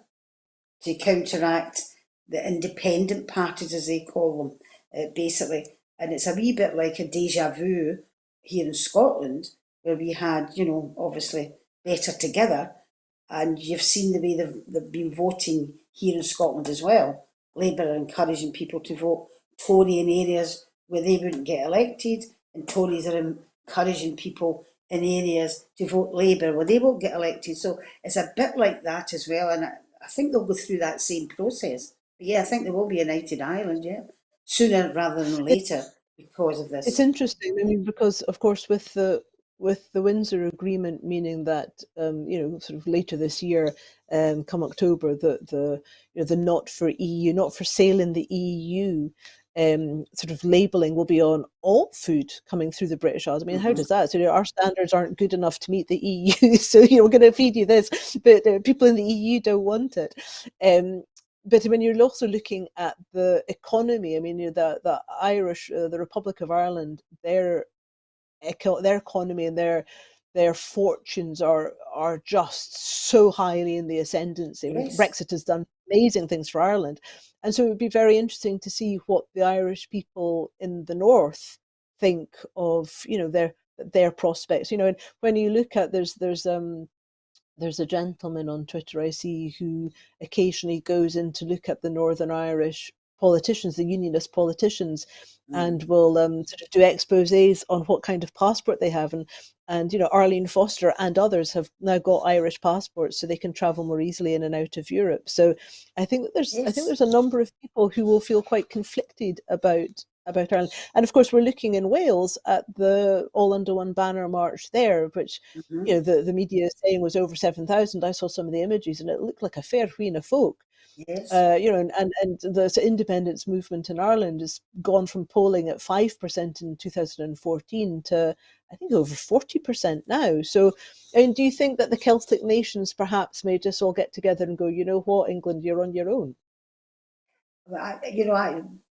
to counteract the independent parties, as they call them, basically. And it's a wee bit like a deja vu here in Scotland, where we had, obviously Better Together, and you've seen the way they've been voting here in Scotland as well. Labour are encouraging people to vote Tory in areas where they wouldn't get elected, and Tories are encouraging people in areas to vote Labour where they won't get elected. So it's a bit like that as well, and I think they'll go through that same process. But yeah, I think there will be a united Ireland, yeah, sooner rather than later because of It's this. interesting. I mean, because of course, with the Windsor Agreement, meaning that sort of later this year, come October, the not for EU, not for sale in the EU, sort of labelling will be on all food coming through the British Isles. I mean, how Mm-hmm. does that? So our standards aren't good enough to meet the EU, so we're going to feed you this, but people in the EU don't want it. But when you're also looking at the economy, I mean, the Irish, the Republic of Ireland, their economy and their fortunes are just so highly in the ascendancy. I mean, Yes. Brexit has done amazing things for Ireland, and so it would be very interesting to see what the Irish people in the north think of their prospects. And when you look at there's a gentleman on Twitter I see who occasionally goes in to look at the Northern Irish politicians, the unionist politicians, and Mm. will sort of do exposés on what kind of passport they have. And Arlene Foster and others have now got Irish passports, so they can travel more easily in and out of Europe. So I think there's Yes. a number of people who will feel quite conflicted about Ireland. And of course, we're looking in Wales at the All Under One Banner march there, which Mm-hmm. the media is saying was over 7,000. I saw some of the images and it looked like a fair wheen of folk. Yes. And the independence movement in Ireland has gone from polling at 5% in 2014 to I think over 40% now. So, and do you think that the Celtic nations perhaps may just all get together and go, you know what, England, you're on your own? Well,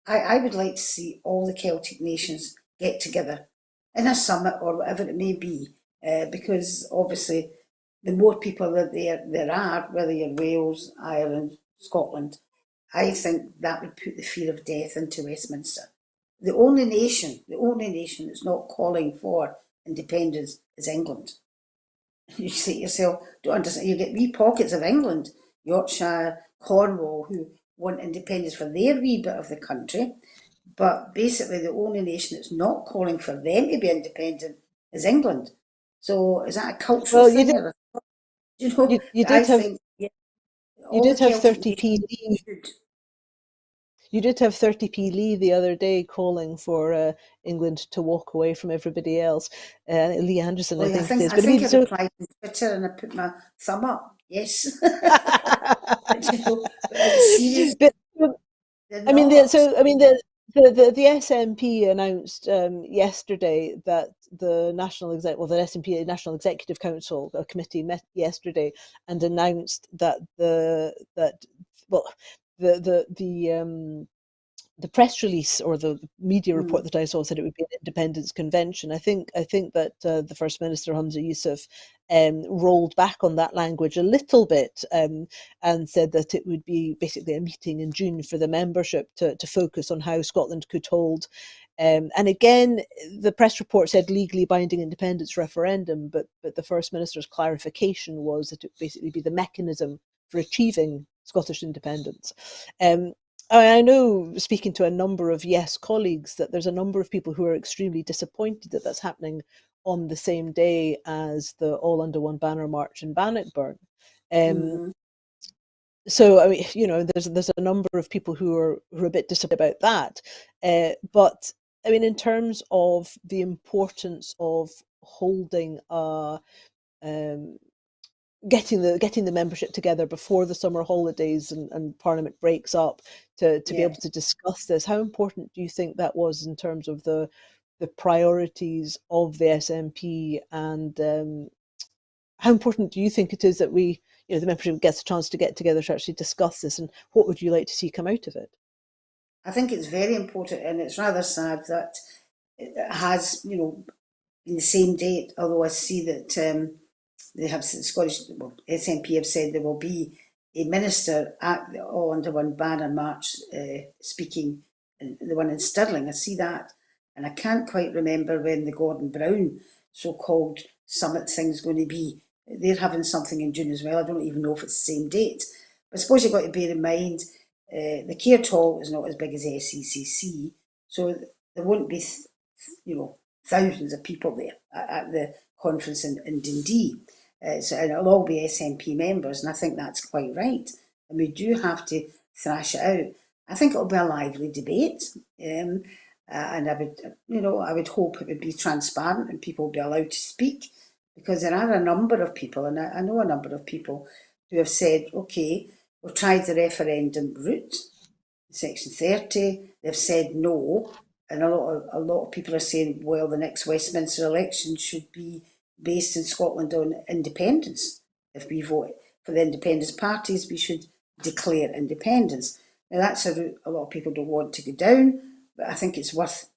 I would like to see all the Celtic nations get together in a summit or whatever it may be, because obviously the more people that there are, whether you're Wales, Ireland, Scotland, I think that would put the fear of death into Westminster. The only nation that's not calling for independence is England. You say to yourself, don't understand. You get wee pockets of England, Yorkshire, Cornwall, who want independence for their wee bit of the country. But basically, the only nation that's not calling for them to be independent is England. So is that a cultural Well, you thing? did Or, you know, you, you I did have think yeah, you all the did have Celtic 30p nations Lee. should. You did have 30p Lee the other day calling for England to walk away from everybody else. Lee Anderson, Oh, I yeah, think it is. I But I think mean, I so replied on Twitter and I put my thumb up. Yes, but but seriously, but they're I mean, not. so I mean, The SNP announced yesterday that the the SNP National Executive Council committee met yesterday and announced that well the press release or the media report Mm, that I saw said it would be an independence convention. I think that the First Minister Hamza Yusuf rolled back on that language a little bit and said that it would be basically a meeting in June for the membership to focus on how Scotland could hold. And again, the press report said legally binding independence referendum, but the First Minister's clarification was that it would basically be the mechanism for achieving Scottish independence. Um, I know, speaking to a number of Yes colleagues, that there's a number of people who are extremely disappointed that that's happening on the same day as the All Under One Banner March in Bannockburn. Um, mm-hmm. so I mean, there's a number of people who are a bit disappointed about that. But I mean, in terms of the importance of holding a um, getting the membership together before the summer holidays and Parliament breaks up to be Yeah. able to discuss this. How important do you think that was in terms of the priorities of the SNP, and how important do you think it is that the membership gets a chance to get together to actually discuss this, and what would you like to see come out of it? I think it's very important, and it's rather sad that it has, been the same date, although I see that they have the Scottish, well, SNP have said there will be a minister at the All Under One Banner March speaking, the one in Stirling. I see that, and I can't quite remember when the Gordon Brown so-called summit thing's going to be. They're having something in June as well. I don't even know if it's the same date. But I suppose you've got to bear in mind the Caird Hall is not as big as SECC, so there won't be, thousands of people there at the conference in Dundee. And it'll all be SNP members, and I think that's quite right. And we do have to thrash it out. I think it'll be a lively debate, and I would hope it would be transparent and people would be allowed to speak, because there are a number of people, and I know a number of people who have said, okay, we've tried the referendum route, Section 30. They've said no, and a lot of people are saying, well, the next Westminster election should be based in Scotland on independence. If we vote for the independence parties, we should declare independence. Now that's a route a lot of people don't want to go down, but I think it's worth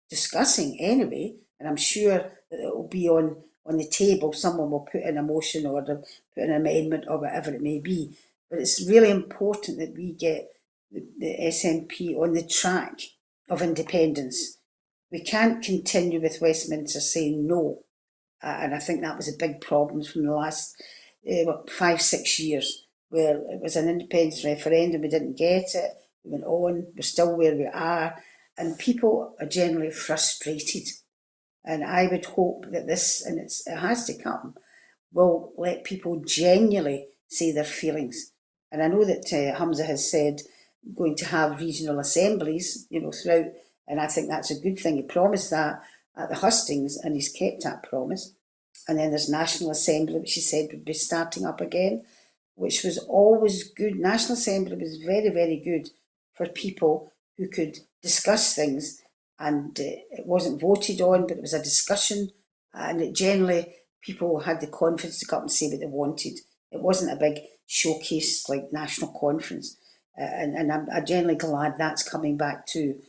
discussing anyway, and I'm sure that it will be on the table. Someone will put in a motion or put an amendment or whatever it may be. But it's really important that we get the SNP on the track of independence. We can't continue with Westminster saying no, and I think that was a big problem from the last 5-6 years, where it was an independence referendum, we didn't get it, we went on, we're still where we are, and people are generally frustrated. And I would hope that this, and it has to come, will let people genuinely say their feelings. And I know that Hamza has said going to have regional assemblies, throughout, and I think that's a good thing. He promised that at the hustings, and he's kept that promise. And then there's National Assembly, which he said would be starting up again, which was always good. National Assembly was very, very good for people who could discuss things, and it wasn't voted on, but it was a discussion, and it generally people had the confidence to come and say what they wanted. It wasn't a big showcase like national conference, and I'm generally glad that's coming back too.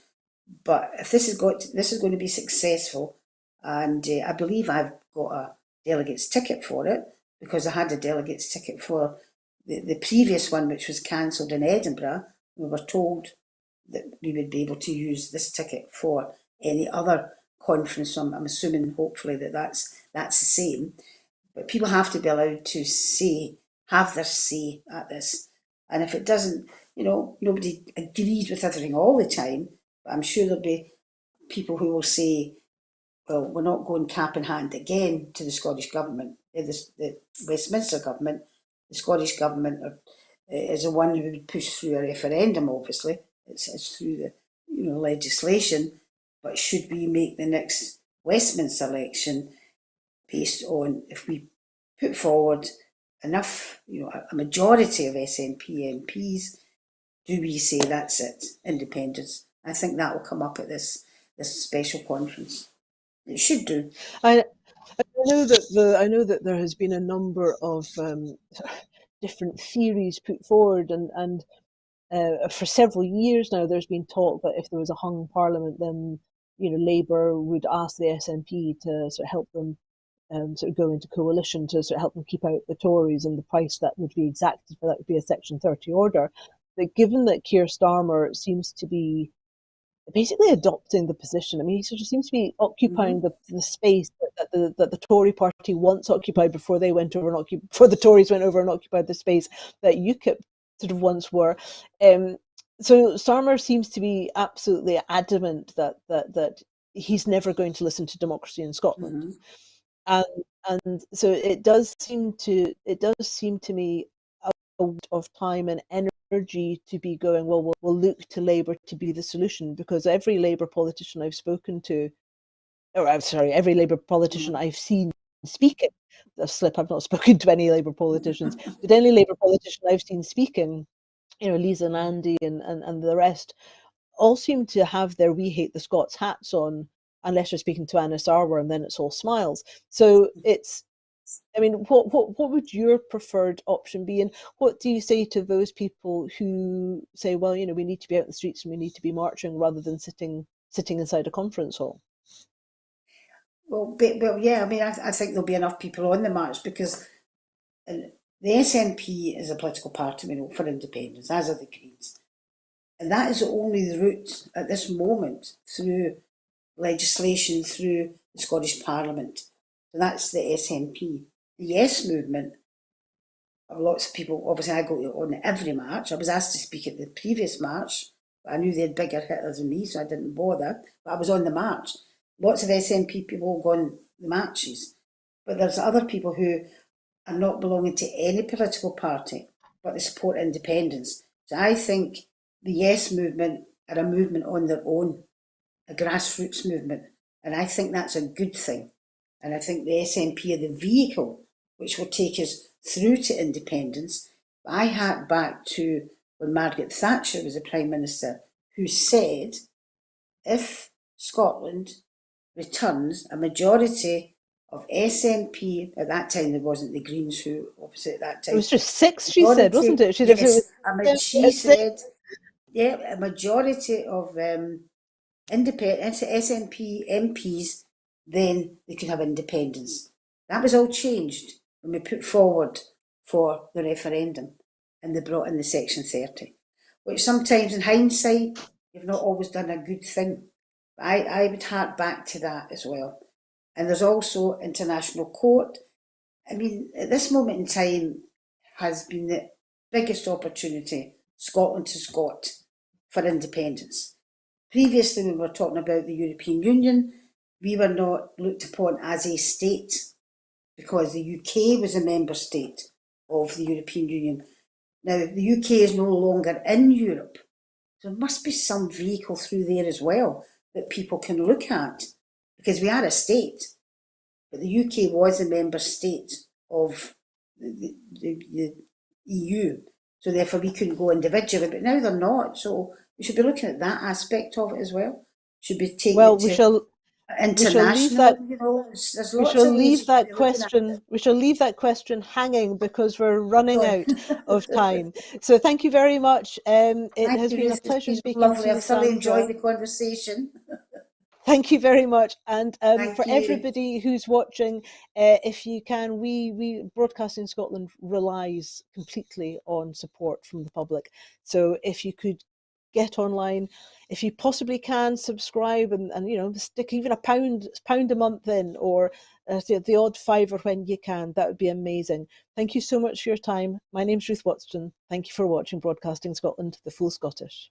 But if this is going to be successful, and I believe I've got a delegate's ticket for it, because I had a delegate's ticket for the previous one, which was cancelled in Edinburgh. We were told that we would be able to use this ticket for any other conference. So I'm assuming, hopefully, that's the same. But people have to be allowed to have their say at this. And if it doesn't, nobody agrees with everything all the time. But I'm sure there'll be people who will say, well, we're not going cap in hand again to the Scottish Government, the Westminster Government. The Scottish Government is the one who would push through a referendum, obviously. It's through the legislation. But should we make the next Westminster election based on, if we put forward enough, a majority of SNP MPs, do we say that's it, independence? I think that will come up at this special conference. It should do. I, I know that there has been a number of different theories put forward, and for several years now, there's been talk that if there was a hung parliament, then Labour would ask the SNP to sort of help them sort of go into coalition to sort of help them keep out the Tories, and the price that would be exacted for that would be a Section 30 order. But given that Keir Starmer seems to be basically adopting the position. I mean, he sort of seems to be occupying Mm-hmm. the space that the Tory party once occupied before they went over and before the Tories went over and occupied the space that UKIP sort of once were. Um, so Starmer seems to be absolutely adamant that he's never going to listen to democracy in Scotland, Mm-hmm. and so it does seem to me a waste of time and energy to be going, well, we'll look to Labour to be the solution, because every Labour politician I've spoken to, or I'm sorry, every Labour politician I've seen speaking, the slip, I've not spoken to any Labour politicians, but any Labour politician I've seen speaking, Lisa and Andy and the rest, all seem to have their "We Hate the Scots" hats on, unless you're speaking to Anna Sarwar, and then it's all smiles. So I mean, what would your preferred option be, and what do you say to those people who say, well, we need to be out in the streets and we need to be marching rather than sitting inside a conference hall? Well, yeah. I mean, I think there'll be enough people on the march because the SNP is a political party, we know, for independence, as are the Greens, and that is only the route at this moment through legislation through the Scottish Parliament. So that's the SNP. The Yes movement, lots of people, obviously I go on every march. I was asked to speak at the previous march, but I knew they had bigger hitters than me, so I didn't bother. But I was on the march. Lots of SNP people go on the marches. But there's other people who are not belonging to any political party, but they support independence. So I think the Yes movement are a movement on their own, a grassroots movement, and I think that's a good thing. And I think the SNP are the vehicle which will take us through to independence. I hark back to when Margaret Thatcher was the Prime Minister, who said, if Scotland returns a majority of SNP, at that time there wasn't the Greens who opposite at that It time, was just six, she said, wasn't majority, it? If it was yes, she six, said, yeah, a majority of independent SNP MPs, then they could have independence. That was all changed when we put forward for the referendum and they brought in the Section 30, which sometimes in hindsight, you've not always done a good thing. But I would hark back to that as well. And there's also international court. I mean, at this moment in time has been the biggest opportunity Scotland has got for independence. Previously, when we were talking about the European Union, we were not looked upon as a state because the UK was a member state of the European Union. Now, the UK is no longer in Europe. So there must be some vehicle through there as well that people can look at because we are a state, but the UK was a member state of the EU. So therefore we couldn't go individually, but now they're not. So we should be looking at that aspect of it as well. Should be taking well, it we to shall we shall leave international, that there's we lots shall of ways leave you could that be looking at it. question we shall leave that question hanging because we're running Sorry. out of time. So thank you very much. It Thank has you, been a Ruth. It's pleasure been speaking to lovely. you, I've thoroughly enjoyed Sandra. the conversation. Thank you very much. And Thank for you. everybody who's watching, if you can, we Broadcasting Scotland relies completely on support from the public. So if you could get online, if you possibly can, subscribe and stick even a pound a month in, or the odd fiver when you can, that would be amazing. Thank you so much for your time. My name's Ruth Watson. Thank you for watching Broadcasting Scotland, the full Scottish.